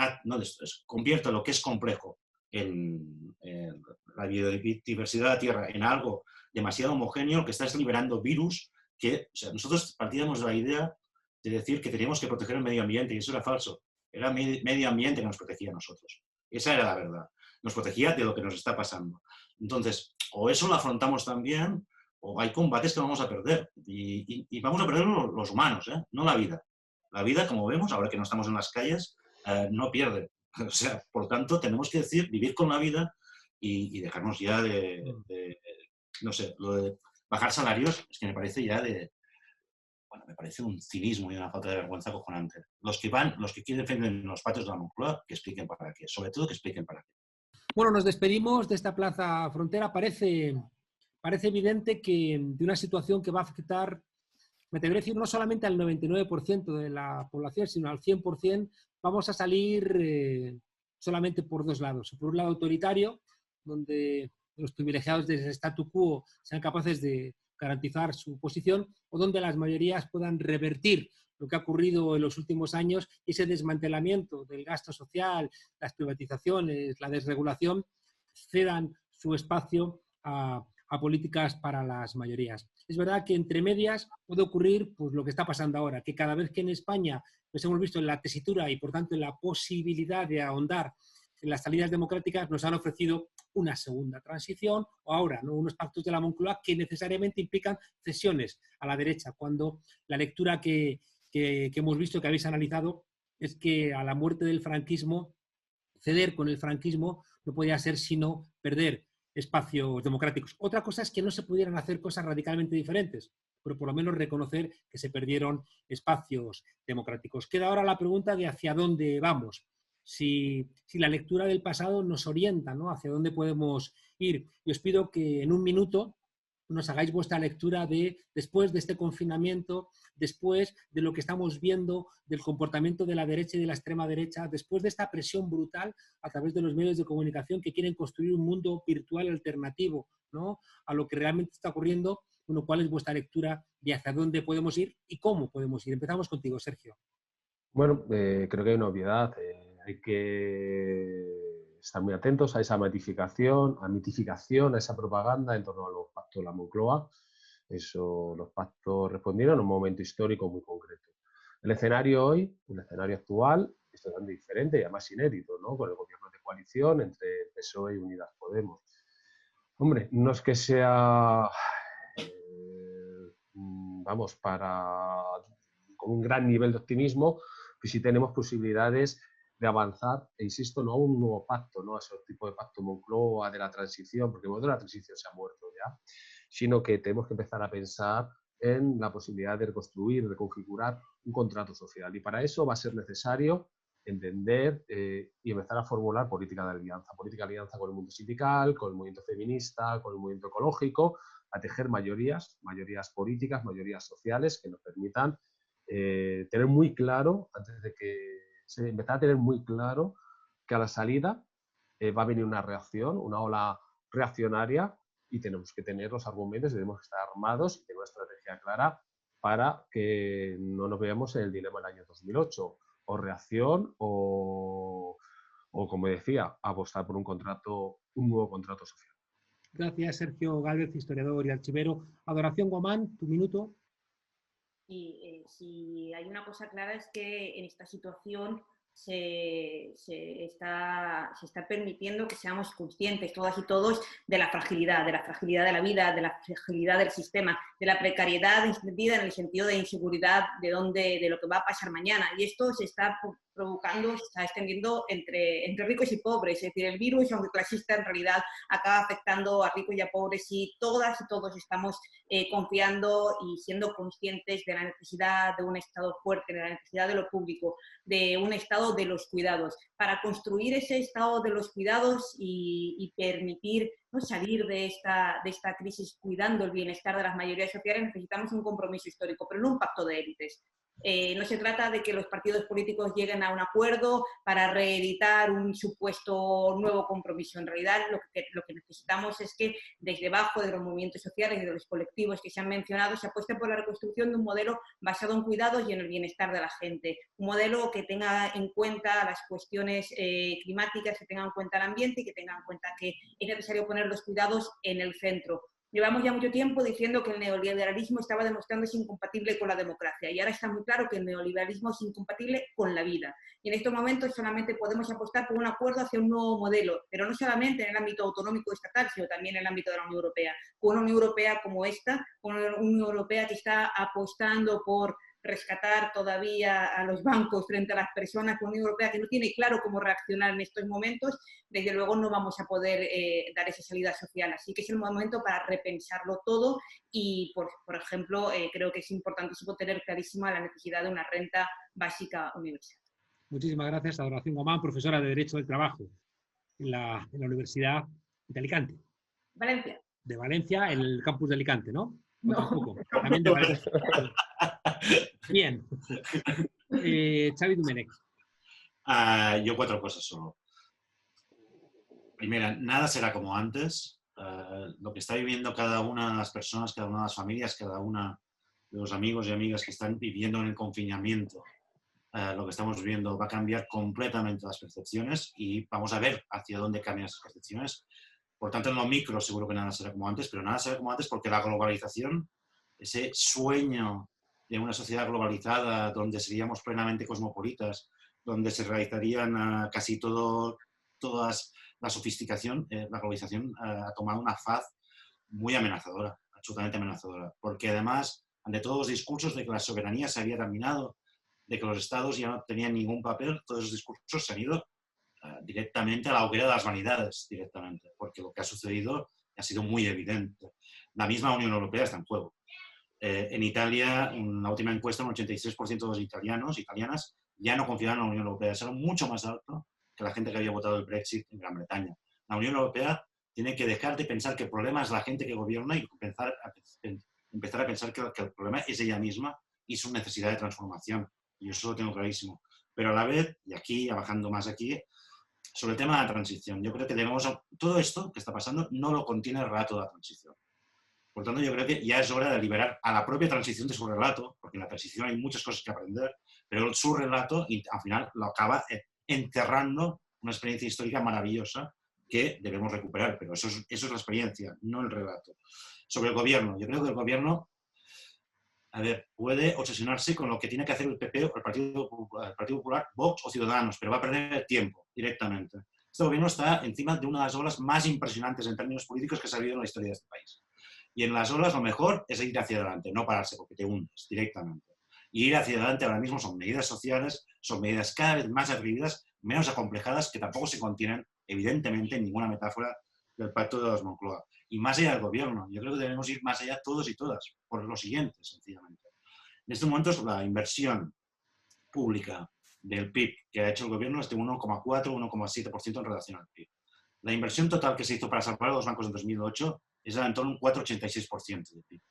convierte lo que es complejo en la biodiversidad de la Tierra en algo demasiado homogéneo, lo que está es liberando virus que, o sea, nosotros partíamos de la idea de decir que teníamos que proteger el medio ambiente y eso era falso. Era el medio ambiente que nos protegía a nosotros. Esa era la verdad. Nos protegía de lo que nos está pasando. Entonces, o eso lo afrontamos también, o hay combates que vamos a perder. Y vamos a perder los humanos, no la vida. La vida, como vemos, ahora que no estamos en las calles, no pierde. O sea, por tanto, tenemos que decir, vivir con la vida y dejarnos ya no sé, lo de bajar salarios, es que me parece ya me parece un cinismo y una falta de vergüenza acojonante. Los que quieren defender los patios de la Moncloa, que expliquen para qué. Sobre todo que expliquen para qué. Bueno, nos despedimos de esta Plaza Frontera. Parece evidente que de una situación que va a afectar, me atrevería a decir, no solamente al 99% de la población, sino al 100%, vamos a salir solamente por dos lados. Por un lado autoritario, donde los privilegiados del statu quo sean capaces de garantizar su posición, o donde las mayorías puedan revertir lo que ha ocurrido en los últimos años y ese desmantelamiento del gasto social, las privatizaciones, la desregulación, cedan su espacio a a políticas para las mayorías. Es verdad que entre medias puede ocurrir pues, lo que está pasando ahora, que cada vez que en España nos hemos visto en la tesitura y por tanto en la posibilidad de ahondar en las salidas democráticas, nos han ofrecido una segunda transición o ahora, ¿no?, unos pactos de la Moncloa que necesariamente implican cesiones a la derecha, cuando la lectura que hemos visto, que habéis analizado, es que a la muerte del franquismo, ceder con el franquismo no podía ser sino perder espacios democráticos. Otra cosa es que no se pudieran hacer cosas radicalmente diferentes, pero por lo menos reconocer que se perdieron espacios democráticos. Queda ahora la pregunta de hacia dónde vamos. Si la lectura del pasado nos orienta, ¿no?, hacia dónde podemos ir. Y os pido que en un minuto nos hagáis vuestra lectura de después de este confinamiento, después de lo que estamos viendo del comportamiento de la derecha y de la extrema derecha, después de esta presión brutal a través de los medios de comunicación que quieren construir un mundo virtual alternativo, ¿no?, a lo que realmente está ocurriendo. Bueno, ¿cuál es vuestra lectura de hacia dónde podemos ir y cómo podemos ir? Empezamos contigo, Sergio. Bueno, creo que hay una obviedad. Hay que estar muy atentos a esa mitificación, a esa propaganda en torno a los pactos de la Moncloa. Los pactos respondieron a un momento histórico muy concreto. El escenario hoy, el escenario actual, es totalmente diferente y además inédito, ¿no?, con el gobierno de coalición entre PSOE y Unidas Podemos. Hombre, no es que sea, con un gran nivel de optimismo, pues sí tenemos posibilidades de avanzar, e insisto, no a un nuevo pacto, no a ese tipo de pacto Moncloa de la transición, porque el modelo de la transición se ha muerto ya, sino que tenemos que empezar a pensar en la posibilidad de reconstruir, reconfigurar un contrato social. Y para eso va a ser necesario entender y empezar a formular política de alianza con el mundo sindical, con el movimiento feminista, con el movimiento ecológico, a tejer mayorías políticas, mayorías sociales que nos permitan tener muy claro, antes de que se empezara a tener muy claro que a la salida va a venir una reacción, una ola reaccionaria, y tenemos que tener los argumentos, tenemos que estar armados y tener una estrategia clara para que no nos veamos en el dilema del año 2008, o reacción o como decía, apostar por un nuevo contrato social. Gracias, Sergio Gálvez, historiador y archivero. Adoración Guamán, tu minuto. Y si hay una cosa clara es que en esta situación se está permitiendo que seamos conscientes todas y todos de la fragilidad de la vida, de la fragilidad del sistema, de la precariedad entendida en el sentido de inseguridad de lo que va a pasar mañana. Y esto se está provocando, se está extendiendo entre ricos y pobres. Es decir, el virus, aunque clasista, en realidad acaba afectando a ricos y a pobres, y todas y todos estamos confiando y siendo conscientes de la necesidad de un Estado fuerte, de la necesidad de lo público, de un Estado de los cuidados. Para construir ese Estado de los cuidados y permitir, ¿no?, salir de esta crisis cuidando el bienestar de las mayorías sociales, necesitamos un compromiso histórico, pero no un pacto de élites. No se trata de que los partidos políticos lleguen a un acuerdo para reeditar un supuesto nuevo compromiso. En realidad, lo que necesitamos es que desde debajo de los movimientos sociales y de los colectivos que se han mencionado se apueste por la reconstrucción de un modelo basado en cuidados y en el bienestar de la gente. Un modelo que tenga en cuenta las cuestiones climáticas, que tenga en cuenta el ambiente y que tenga en cuenta que es necesario poner los cuidados en el centro. Llevamos ya mucho tiempo diciendo que el neoliberalismo estaba demostrándose incompatible con la democracia, y ahora está muy claro que el neoliberalismo es incompatible con la vida. Y en estos momentos solamente podemos apostar por un acuerdo hacia un nuevo modelo, pero no solamente en el ámbito autonómico estatal, sino también en el ámbito de la Unión Europea. Con una Unión Europea como esta, con una Unión Europea que está apostando por rescatar todavía a los bancos frente a las personas, con una Unión Europea que no tiene claro cómo reaccionar en estos momentos, desde luego no vamos a poder dar esa salida social. Así que es el momento para repensarlo todo y, por ejemplo, creo que es importantísimo tener clarísima la necesidad de una renta básica universal. Muchísimas gracias, Adoración Guamán, profesora de Derecho del Trabajo en la Universidad de Alicante. Valencia. De Valencia, en el campus de Alicante, ¿no? No. Tampoco. También de Valencia. Bien. Xavi Domènech. Yo 4 cosas solo. Primera, nada será como antes. Lo que está viviendo cada una de las personas, cada una de las familias, cada una de los amigos y amigas que están viviendo en el confinamiento, lo que estamos viviendo va a cambiar completamente las percepciones, y vamos a ver hacia dónde cambian esas percepciones. Por tanto, en lo micro seguro que nada será como antes, pero nada será como antes porque la globalización, ese sueño de una sociedad globalizada donde seríamos plenamente cosmopolitas, donde se realizarían casi todas la sofisticación, la globalización ha tomado una faz muy amenazadora, absolutamente amenazadora, porque además, ante todos los discursos de que la soberanía se había terminado, de que los estados ya no tenían ningún papel, todos esos discursos se han ido directamente a la hoguera de las vanidades, directamente, porque lo que ha sucedido ha sido muy evidente. La misma Unión Europea está en juego. En Italia, en la última encuesta, un 86% de los italianos, italianas, ya no confiaban en la Unión Europea. Eso era mucho más alto que la gente que había votado el Brexit en Gran Bretaña. La Unión Europea tiene que dejar de pensar que el problema es la gente que gobierna y empezar a pensar que el problema es ella misma y su necesidad de transformación. Y eso lo tengo clarísimo. Pero a la vez, y aquí, bajando más aquí, sobre el tema de la transición, yo creo que todo esto que está pasando no lo contiene el relato de la transición. Por tanto, yo creo que ya es hora de liberar a la propia transición de su relato, porque en la transición hay muchas cosas que aprender, pero su relato al final lo acaba enterrando una experiencia histórica maravillosa que debemos recuperar, pero eso es la experiencia, no el relato. Sobre el gobierno, yo creo que el gobierno puede obsesionarse con lo que tiene que hacer el PP o el Partido Popular, Vox o Ciudadanos, pero va a perder el tiempo directamente. Este gobierno está encima de una de las olas más impresionantes en términos políticos que se ha habido en la historia de este país. Y en las olas lo mejor es ir hacia adelante, no pararse porque te hundes directamente. Y ir hacia adelante ahora mismo son medidas sociales, son medidas cada vez más atrevidas, menos acomplejadas, que tampoco se contienen, evidentemente, en ninguna metáfora del Pacto de los Moncloa. Y más allá del gobierno, yo creo que debemos ir más allá todos y todas, por lo siguiente, sencillamente. En estos momentos la inversión pública del PIB que ha hecho el gobierno es de 1,4-1,7% en relación al PIB. La inversión total que se hizo para salvar a los bancos en 2008 es en torno a un 4,86% del PIB.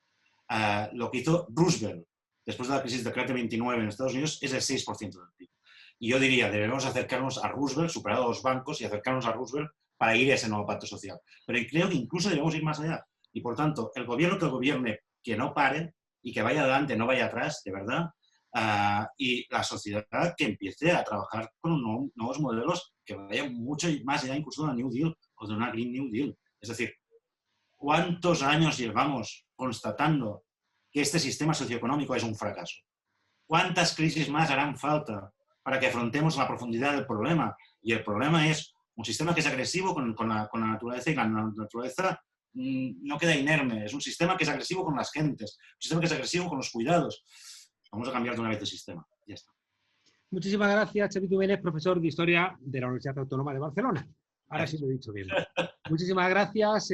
Lo que hizo Roosevelt después de la crisis del crack de 29 en Estados Unidos es el 6% del PIB. Y yo diría, debemos acercarnos a Roosevelt, superar a los bancos y acercarnos a Roosevelt para ir a ese nuevo pacto social. Pero creo que incluso debemos ir más allá. Y por tanto, el gobierno que gobierne, que no pare y que vaya adelante, no vaya atrás, de verdad. Y la sociedad que empiece a trabajar con nuevos modelos que vayan mucho más allá incluso de una New Deal o de una Green New Deal. Es decir, ¿cuántos años llevamos constatando que este sistema socioeconómico es un fracaso? ¿Cuántas crisis más harán falta para que afrontemos la profundidad del problema? Y el problema es un sistema que es agresivo con la naturaleza y la naturaleza no queda inerme. Es un sistema que es agresivo con las gentes, un sistema que es agresivo con los cuidados. Vamos a cambiar de una vez de sistema. Ya está. Muchísimas gracias, Xavi Tumenes, profesor de Historia de la Universidad Autónoma de Barcelona. Ahora sí lo he dicho bien. Muchísimas gracias.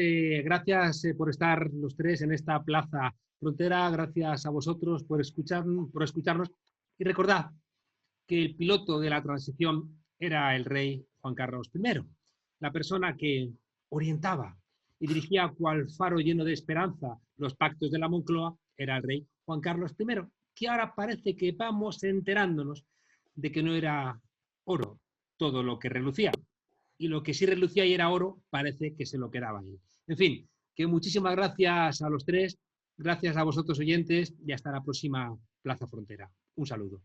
Gracias por estar los tres en esta Plaza Frontera. Gracias a vosotros por escucharnos. Y recordad que el piloto de la transición era el rey Juan Carlos I, la persona que orientaba y dirigía cual faro lleno de esperanza los pactos de la Moncloa era el rey Juan Carlos I, que ahora parece que vamos enterándonos de que no era oro todo lo que relucía. Y lo que sí relucía y era oro, parece que se lo quedaba ahí. En fin, que muchísimas gracias a los tres, gracias a vosotros oyentes y hasta la próxima Plaza Frontera. Un saludo.